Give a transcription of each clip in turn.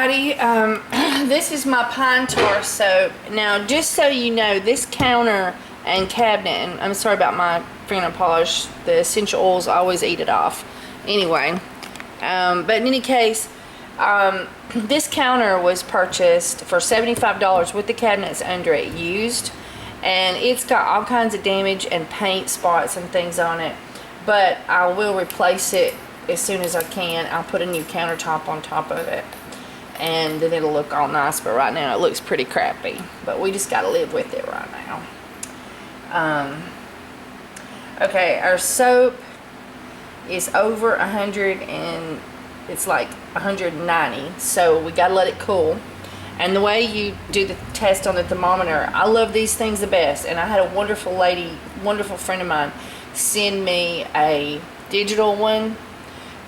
everybody. This is my pine tar soap. Now, just so you know, this counter and cabinet, and I'm sorry about my fingernail polish, the essential oils always eat it off. Anyway, but in any case, this counter was purchased for $75 with the cabinets under it used, and it's got all kinds of damage and paint spots and things on it, but I will replace it as soon as I can. I'll put a new countertop on top of it, and then it'll look all nice, but right now it looks pretty crappy, but we just got to live with it right now. Okay, our soap is over 100 and it's like 190, so we got to let it cool. And the way you do the test on the thermometer, I love these things the best, and I had a wonderful friend of mine send me a digital one,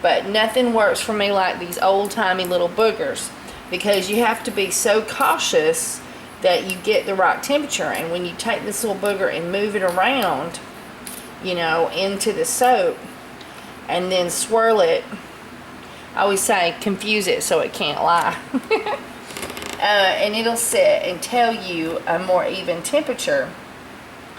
but nothing works for me like these old-timey little boogers, because you have to be so cautious that you get the right temperature. And when you take this little booger and move it around, you know, into the soap and then swirl it, I always say confuse it so it can't lie. And it'll set and tell you a more even temperature.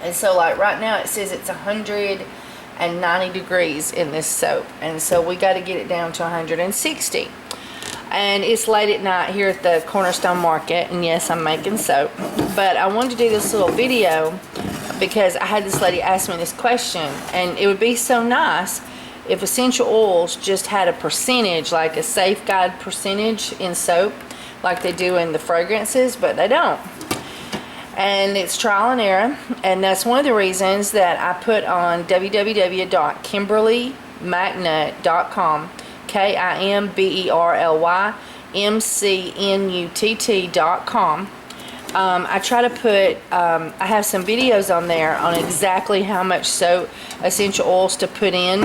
And so like right now it says it's 190 degrees in this soap, and so we got to get it down to 160. And it's late at night here at the Cornerstone Market, and yes, I'm making soap, but I wanted to do this little video because I had this lady ask me this question, and it would be so nice if essential oils just had a percentage, like a safe guide percentage in soap like they do in the fragrances, but they don't. And it's trial and error, and that's one of the reasons that I put on www.kimberlymcnutt.com, KIMBERLYMCNUTT.com. I try to put, I have some videos on there on exactly how much soap, essential oils to put in,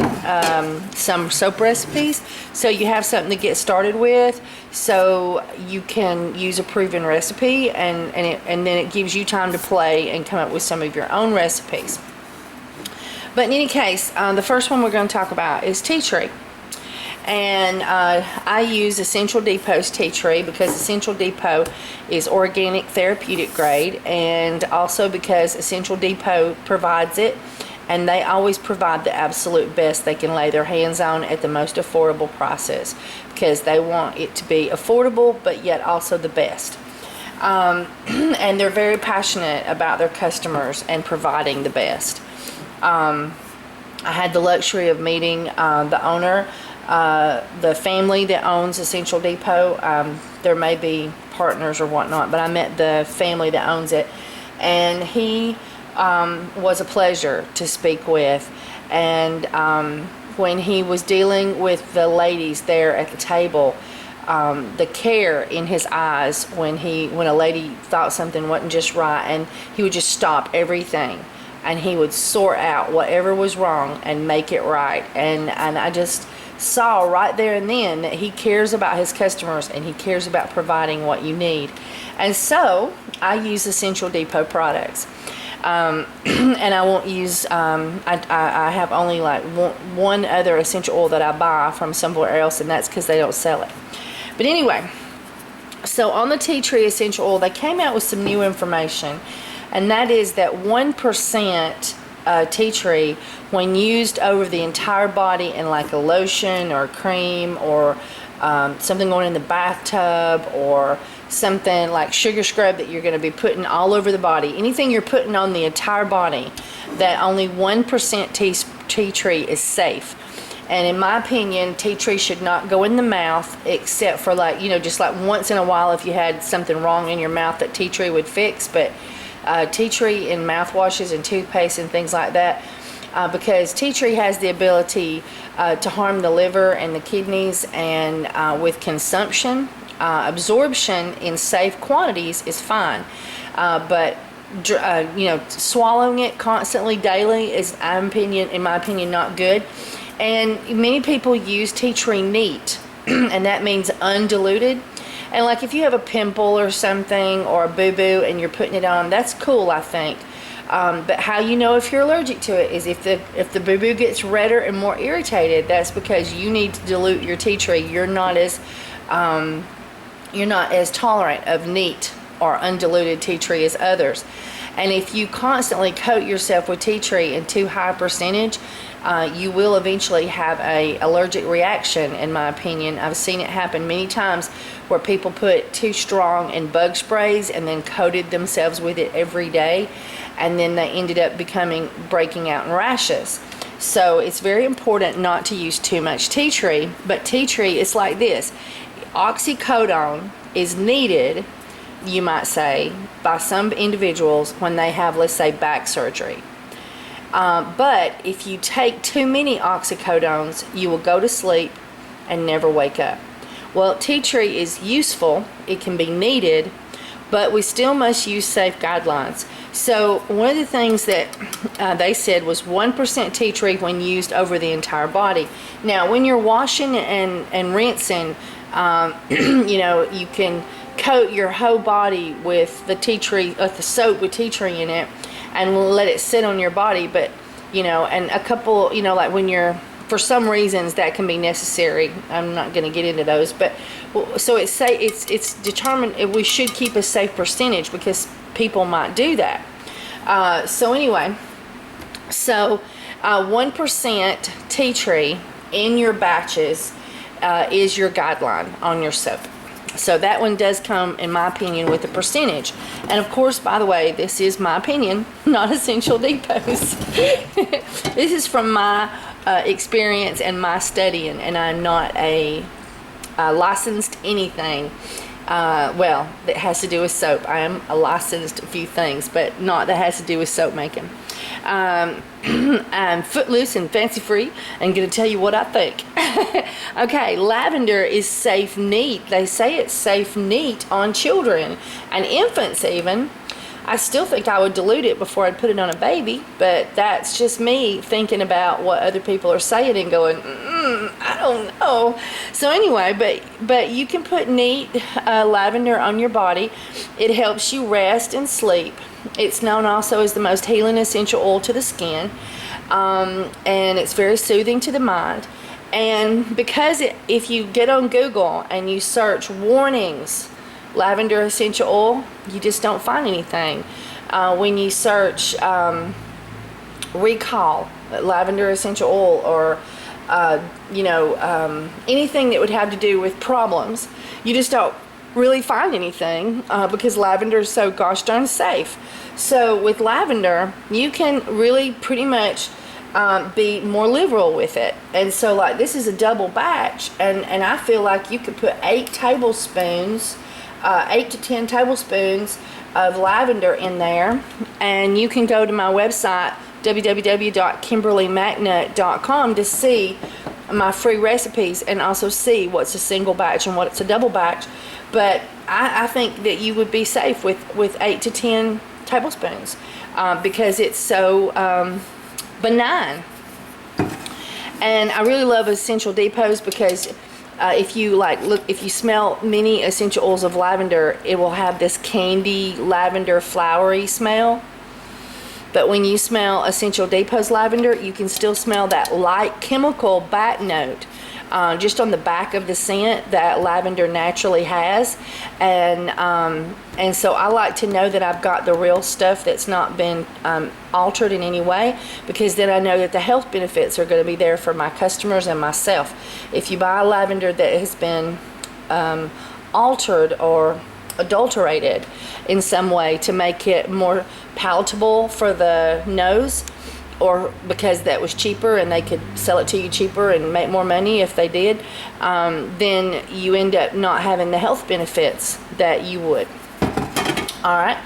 some soap recipes, so you have something to get started with, so you can use a proven recipe, and then it gives you time to play and come up with some of your own recipes. But in any case, the first one we're going to talk about is tea tree. And I use Essential Depot's tea tree because Essential Depot is organic therapeutic grade, and also because Essential Depot provides it, and they always provide the absolute best they can lay their hands on at the most affordable prices, because they want it to be affordable but yet also the best. And they're very passionate about their customers and providing the best. I had the luxury of meeting the owner, the family that owns Essential Depot. There may be partners or whatnot, but I met the family that owns it, and he was a pleasure to speak with. And when he was dealing with the ladies there at the table, the care in his eyes when a lady thought something wasn't just right, and he would just stop everything and he would sort out whatever was wrong and make it right. And I just saw right there and then that he cares about his customers and he cares about providing what you need. And so I use Essential Depot products, and I won't use I have only like one other essential oil that I buy from somewhere else, and that's because they don't sell it. But anyway, so on the tea tree essential oil, they came out with some new information, and that is that 1% tea tree, when used over the entire body in like a lotion or cream, or something going in the bathtub, or something like sugar scrub that you're going to be putting all over the body, anything you're putting on the entire body, that only 1% tea tree is safe. And in my opinion, tea tree should not go in the mouth, except for like, you know, just like once in a while if you had something wrong in your mouth that tea tree would fix. But tea tree in mouthwashes and toothpaste and things like that, because tea tree has the ability to harm the liver and the kidneys, and with consumption, absorption in safe quantities is fine, but you know, swallowing it constantly daily is, in my opinion, not good. And many people use tea tree neat, and that means undiluted. And like if you have a pimple or something, or a boo-boo, and you're putting it on, that's cool, I think. But how you know if you're allergic to it is if the boo-boo gets redder and more irritated, that's because you need to dilute your tea tree. You're not as you're not as tolerant of neat or undiluted tea tree as others. And if you constantly coat yourself with tea tree in too high percentage, you will eventually have a allergic reaction, in my opinion. I've seen it happen many times where people put too strong in bug sprays and then coated themselves with it every day, and then they ended up breaking out in rashes. So it's very important not to use too much tea tree. But tea tree is like this. Oxycodone is needed, you might say, by some individuals when they have, let's say, back surgery. But if you take too many oxycodones, you will go to sleep and never wake up. Well, tea tree is useful. It can be needed, but we still must use safe guidelines. So one of the things that they said was 1% tea tree when used over the entire body. Now, when you're washing and rinsing, you know, you can coat your whole body with the tea tree, the soap with tea tree in it, and let it sit on your body. But, you know, and a couple, you know, like when you're, for some reasons that can be necessary. I'm not going to get into those, but so it's determined we should keep a safe percentage because people might do that. So anyway, so 1% tea tree in your batches is your guideline on your soap. So that one does come, in my opinion, with a percentage. And of course, by the way, this is my opinion, not Essential Depot's. This is from my experience and my studying, and I'm not a licensed anything. Well, that has to do with soap. I am a licensed a few things, but not that has to do with soap making. I'm footloose and fancy free and going to tell you what I think. Okay, lavender is safe neat. They say it's safe neat on children and infants even. I still think I would dilute it before I'd put it on a baby, but that's just me thinking about what other people are saying and going, I don't know. So anyway, but you can put neat lavender on your body. It helps you rest and sleep. It's known also as the most healing essential oil to the skin, and it's very soothing to the mind. And because if you get on Google and you search warnings, lavender essential oil, you just don't find anything. When you search recall lavender essential oil, or anything that would have to do with problems, you just don't really find anything because lavender is so gosh darn safe. So with lavender, you can really pretty much be more liberal with it. And so like this is a double batch, and I feel like you could put 8 tablespoons 8 to 10 tablespoons of lavender in there, and you can go to my website www.kimberlymacnut.com to see my free recipes and also see what's a single batch and what's a double batch. But I think that you would be safe with 8 to 10 tablespoons because it's so benign. And I really love Essential Depots because if you smell many essential oils of lavender, it will have this candy lavender flowery smell. But when you smell Essential Depot's lavender, you can still smell that light chemical back note just on the back of the scent that lavender naturally has. And so I like to know that I've got the real stuff that's not been altered in any way, because then I know that the health benefits are going to be there for my customers and myself. If you buy lavender that has been altered or adulterated in some way to make it more palatable for the nose, or because that was cheaper and they could sell it to you cheaper and make more money if they did, then you end up not having the health benefits that you would. All right.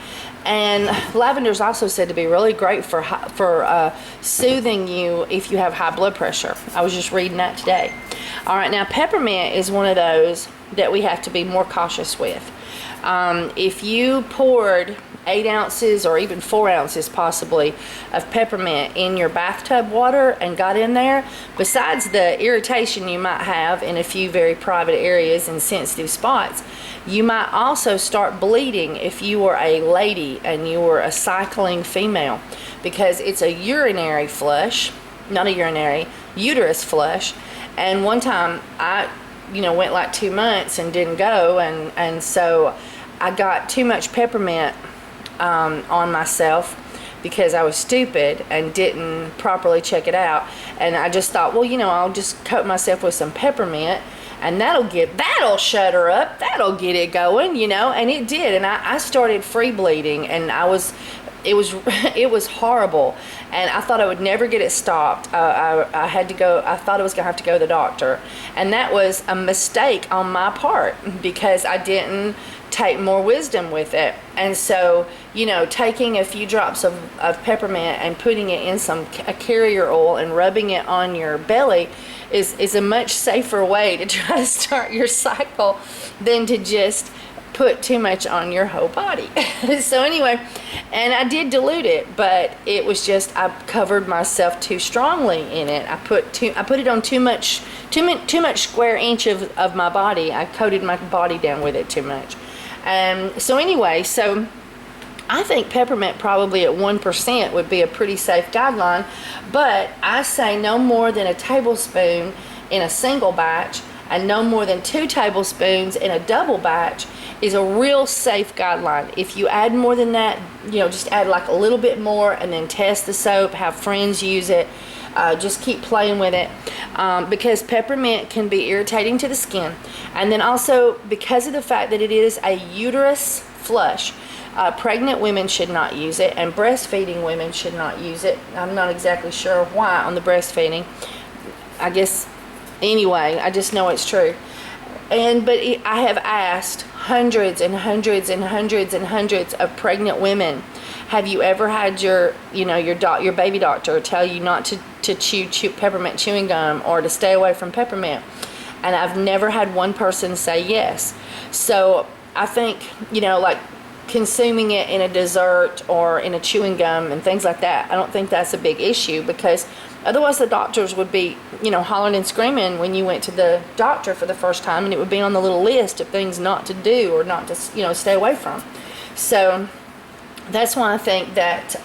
And lavender is also said to be really great for soothing you if you have high blood pressure. I was just reading that today. All right, now peppermint is one of those that we have to be more cautious with. If you poured 8 ounces or even 4 ounces possibly of peppermint in your bathtub water and got in there, besides the irritation you might have in a few very private areas and sensitive spots, you might also start bleeding if you were a lady and you were a cycling female, because it's a urinary flush, not a urinary, uterus flush. And one time went like 2 months and didn't go, and so I got too much peppermint on myself because I was stupid and didn't properly check it out. And I just thought, well, I'll just coat myself with some peppermint, and that'll shut her up, that'll get it going, and it did. And I started free bleeding, and it was horrible, and I thought I would never get it stopped. I had to go. I thought I was gonna have to go to the doctor, and that was a mistake on my part because I didn't take more wisdom with it. And so, taking a few drops of peppermint and putting it in a carrier oil and rubbing it on your belly is a much safer way to try to start your cycle than to just put too much on your whole body. So anyway, and I did dilute it, but it was just, I covered myself too strongly in it. I put it on too much square inch of my body. I coated my body down with it too much. So anyway, so I think peppermint probably at 1% would be a pretty safe guideline, but I say no more than a tablespoon in a single batch, and no more than 2 tablespoons in a double batch is a real safe guideline. If you add more than that, just add like a little bit more, and then test the soap, have friends use it, just keep playing with it, because peppermint can be irritating to the skin. And then also, because of the fact that it is a uterus flush, pregnant women should not use it, and breastfeeding women should not use it. I'm not exactly sure why on the breastfeeding. I guess, anyway, I just know it's true. I have asked hundreds and hundreds and hundreds and hundreds of pregnant women, have you ever had your baby doctor tell you not to chew peppermint chewing gum or to stay away from peppermint? And I've never had one person say yes. So I think, like consuming it in a dessert or in a chewing gum and things like that, I don't think that's a big issue, because otherwise the doctors would be, hollering and screaming when you went to the doctor for the first time, and it would be on the little list of things not to do or not to, stay away from. So that's why I think that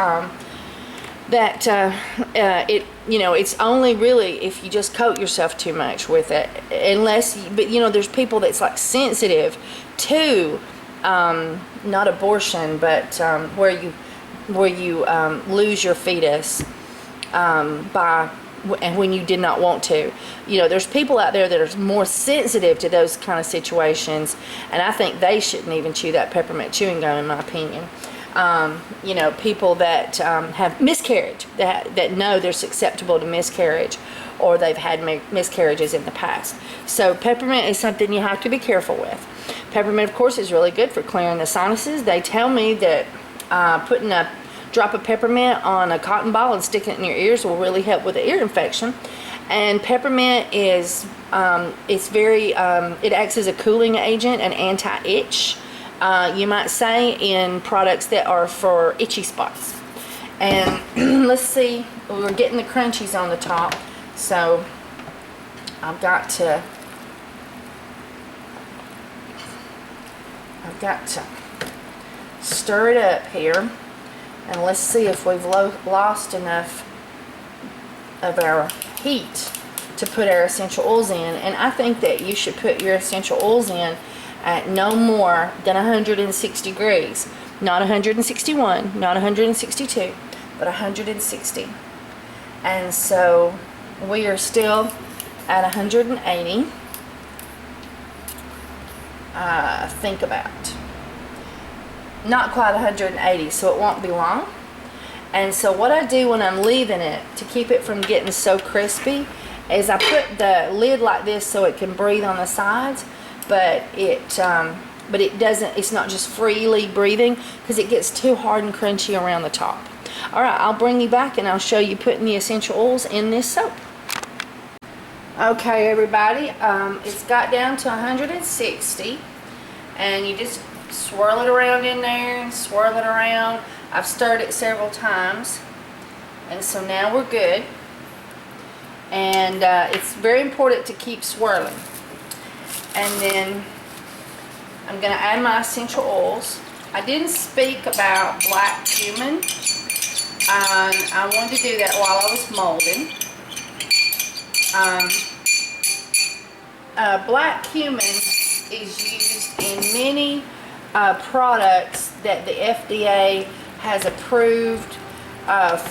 it's only really if you just coat yourself too much with it, but there's people that's like sensitive to not abortion, but where you lose your fetus when you did not want to. There's people out there that are more sensitive to those kind of situations, and I think they shouldn't even chew that peppermint chewing gum, in my opinion. People that have miscarriage, that know they're susceptible to miscarriage, or they've had miscarriages in the past. So peppermint is something you have to be careful with. Peppermint, of course, is really good for clearing the sinuses. They tell me that putting a drop of peppermint on a cotton ball and sticking it in your ears will really help with the ear infection. And peppermint is, it acts as a cooling agent and anti-itch, you might say, in products that are for itchy spots. And let's see, we're getting the crunchies on the top, so I've got to stir it up here, and let's see if we've lost enough of our heat to put our essential oils in. And I think that you should put your essential oils in at no more than 160 degrees. Not 161, not 162, but 160. And so we are still at 180. Think about. Not quite 180, so it won't be long. And so what I do when I'm leaving it to keep it from getting so crispy is I put the lid like this so it can breathe on the sides, but it doesn't, it's not just freely breathing, because it gets too hard and crunchy around the top. Alright, I'll bring you back and I'll show you putting the essential oils in this soap. Okay, everybody, it's got down to 160, and you just swirl it around in there and swirl it around. I've stirred it several times, and so now we're good. And it's very important to keep swirling. And then I'm going to add my essential oils. I didn't speak about black cumin. I wanted to do that while I was molding. black cumin is used in many products that the FDA has approved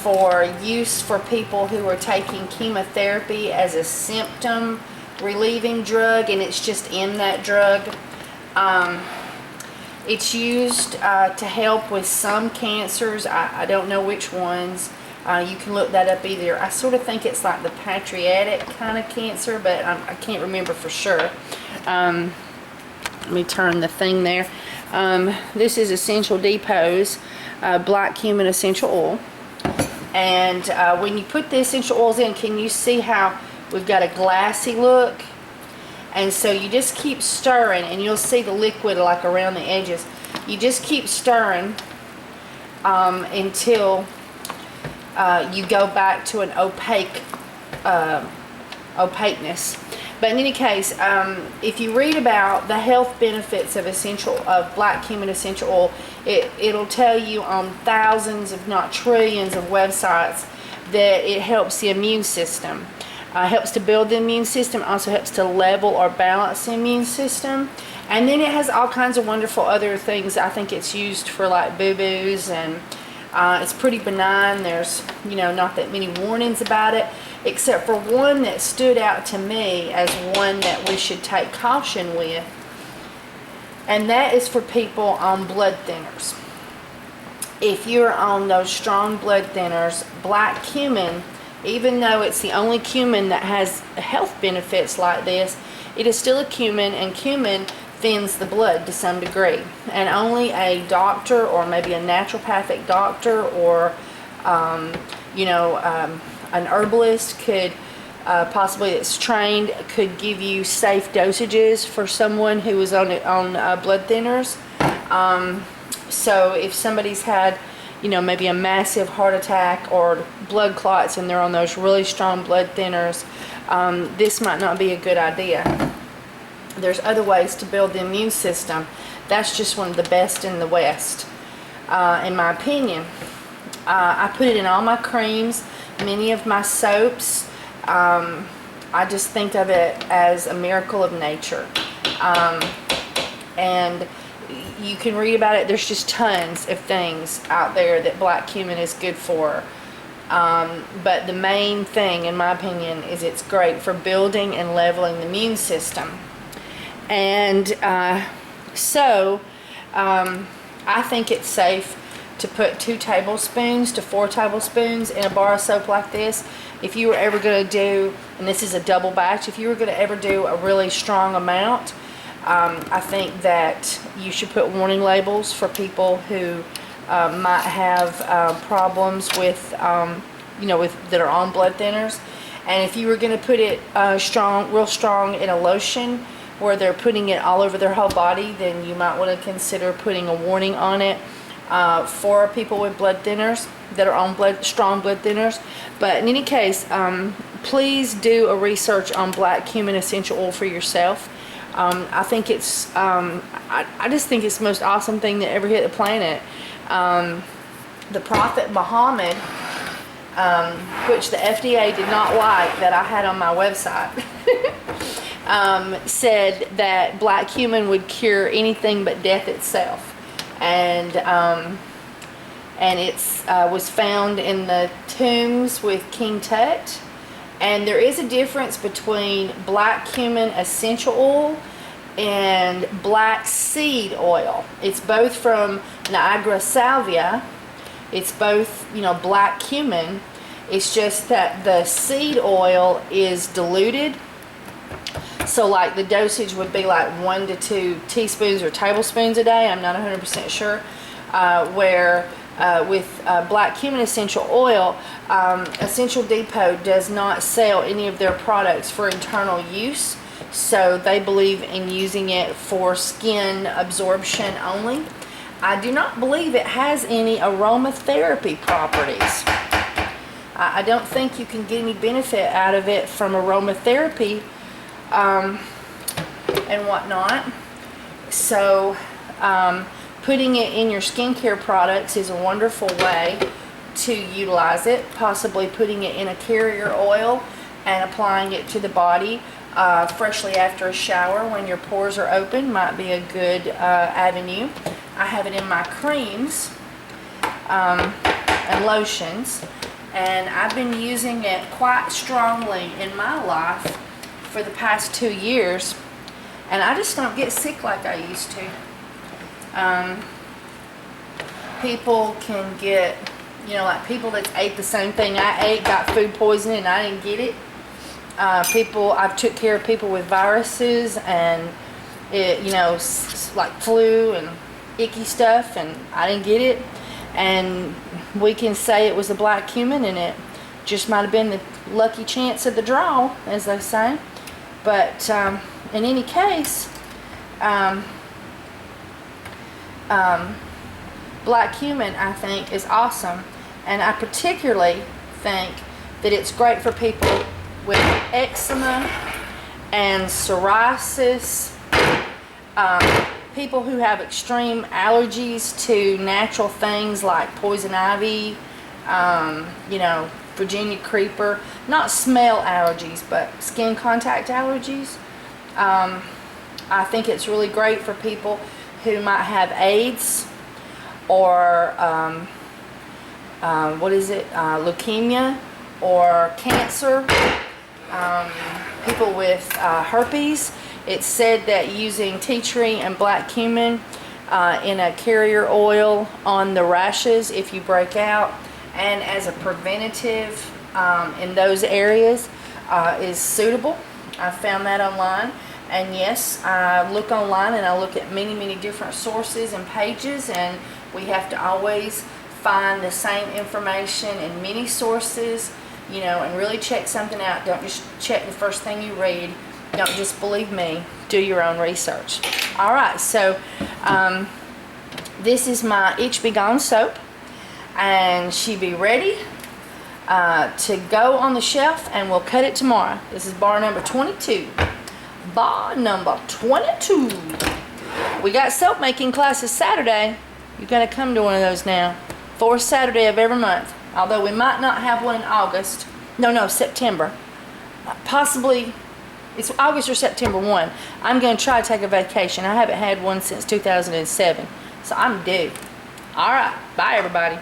for use for people who are taking chemotherapy as a symptom relieving drug, and it's just in that drug. It's used to help with some cancers. I don't know which ones. You can look that up either. I sort of think it's like the pancreatic kind of cancer, but I can't remember for sure. Let me turn the thing there. This is Essential Depot's black cumin essential oil. And when you put the essential oils in, can you see how we've got a glassy look? And so you just keep stirring, and you'll see the liquid like around the edges. You just keep stirring until you go back to an opaqueness. But in any case, if you read about the health benefits of black cumin essential oil, it'll tell you on thousands, if not trillions, of websites that it helps the immune system. Helps to build the immune system, also helps to level or balance the immune system. And then it has all kinds of wonderful other things. I think it's used for like boo-boos, and it's pretty benign. There's, not that many warnings about it, except for one that stood out to me as one that we should take caution with. And that is for people on blood thinners. If you're on those strong blood thinners, black cumin, even though it's the only cumin that has health benefits like this, it is still a cumin, and cumin thins the blood to some degree. And only a doctor, or maybe a naturopathic doctor, or an herbalist could possibly that's trained could give you safe dosages for someone who is on blood thinners. So if somebody's had maybe a massive heart attack or blood clots and they're on those really strong blood thinners, this might not be a good idea. There's other ways to build the immune system. That's just one of the best in the West, in my opinion. I put it in all my creams, many of my soaps. I just think of it as a miracle of nature. And you can read about it. There's just tons of things out there that black cumin is good for. But the main thing, in my opinion, is it's great for building and leveling the immune system. And so I think it's safe to put 2 tablespoons to 4 tablespoons in a bar of soap like this. If you were ever going to do, and this is a double batch, if you were going to ever do a really strong amount, I think that you should put warning labels for people who might have problems with, that are on blood thinners. And if you were going to put it real strong in a lotion where they're putting it all over their whole body, then you might want to consider putting a warning on it for people with blood thinners that are on strong blood thinners. But in any case, please do a research on black cumin essential oil for yourself. I think it's, I just think it's the most awesome thing that ever hit the planet. The Prophet Muhammad, which the FDA did not like that I had on my website, said that black cumin would cure anything but death itself. And it's was found in the tombs with King Tut. And there is a difference between black cumin essential oil and black seed oil. It's both from Niagara salvia. It's both, black cumin. It's just that the seed oil is diluted. So like the dosage would be like 1 to 2 teaspoons or tablespoons a day. I'm not 100% sure. With black cumin essential oil, Essential Depot does not sell any of their products for internal use, so they believe in using it for skin absorption only. I do not believe it has any aromatherapy properties. I don't think you can get any benefit out of it from aromatherapy and whatnot. So putting it in your skincare products is a wonderful way to utilize it, possibly putting it in a carrier oil and applying it to the body. freshly after a shower when your pores are open. Might be a good avenue. I have it in my creams and lotions, and I've been using it quite strongly in my life for the past 2 years, and I just don't get sick like I used to. People can get, you know, like people that ate the same thing I ate got food poisoning and I didn't get it. I've took care of people with viruses and it, you know, like flu and icky stuff, and I didn't get it. And we can say it was the black cumin, and it just might have been the lucky chance of the draw, as they say. But in any case, black cumin, I think, is awesome, and I particularly think that it's great for people with eczema and psoriasis, people who have extreme allergies to natural things like poison ivy, you know, Virginia creeper, not smell allergies, but skin contact allergies. I think it's really great for people who might have AIDS or leukemia or cancer, people with herpes. It's said that using tea tree and black cumin in a carrier oil on the rashes if you break out, and as a preventative in those areas is suitable. I found that online. And yes, I look online and I look at many different sources and pages, and we have to always find the same information in many sources, you know, and really check something out. Don't just check the first thing you read. Don't just believe me. Do your own research. Alright, so this is my Itch Be Gone soap, and she be ready to go on the shelf, and we'll cut it tomorrow. This is bar number 22. Bar number 22. We got soap making classes Saturday. You're going to come to one of those now. Fourth Saturday of every month. Although we might not have one in August. No, September. Possibly, it's August or September 1. I'm going to try to take a vacation. I haven't had one since 2007. So I'm due. Alright, bye everybody.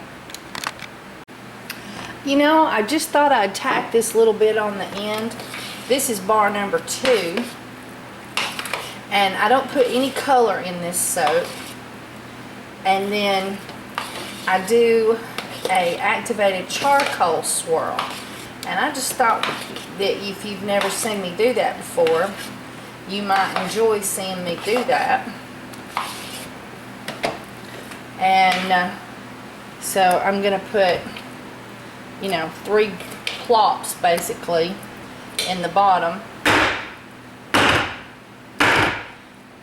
You know, I just thought I'd tack this little bit on the end. This is bar number 2. And I don't put any color in this soap. And then I do a activated charcoal swirl. And I just thought that if you've never seen me do that before, you might enjoy seeing me do that. And so I'm going to put, you know, 3 plops basically in the bottom.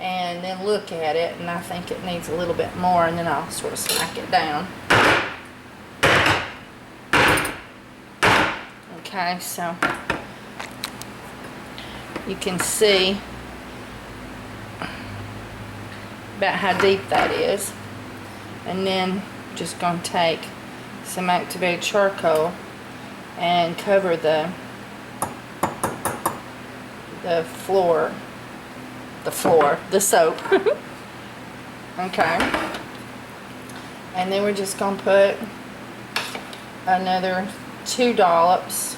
And then look at it, and I think it needs a little bit more, and then I'll sort of smack it down. Okay, so you can see about how deep that is. And then I'm just going to take some activated charcoal and cover the soap. Okay. And then we're just going to put another 2 dollops,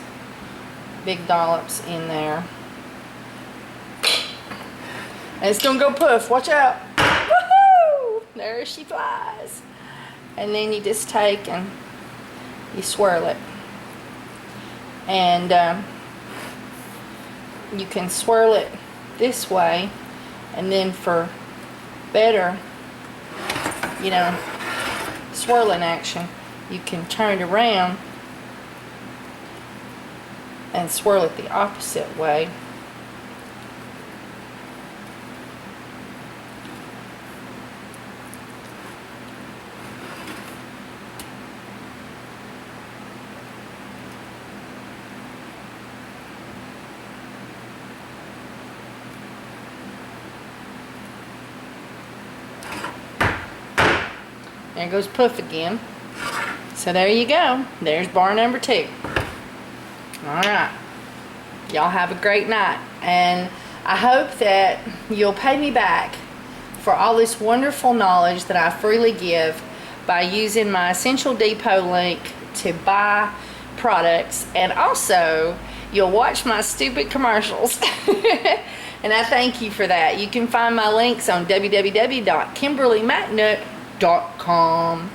big dollops in there. And it's going to go poof. Watch out. Woohoo! There she flies. And then you just take and you swirl it. And you can swirl it this way, and then for better, you know, swirling action, you can turn it around and swirl it the opposite way. There goes poof again. So there you go. There's bar number 2. Alright. Y'all have a great night. And I hope that you'll pay me back for all this wonderful knowledge that I freely give by using my Essential Depot link to buy products. And also, you'll watch my stupid commercials. And I thank you for that. You can find my links on www.kimberlymacnutt.com.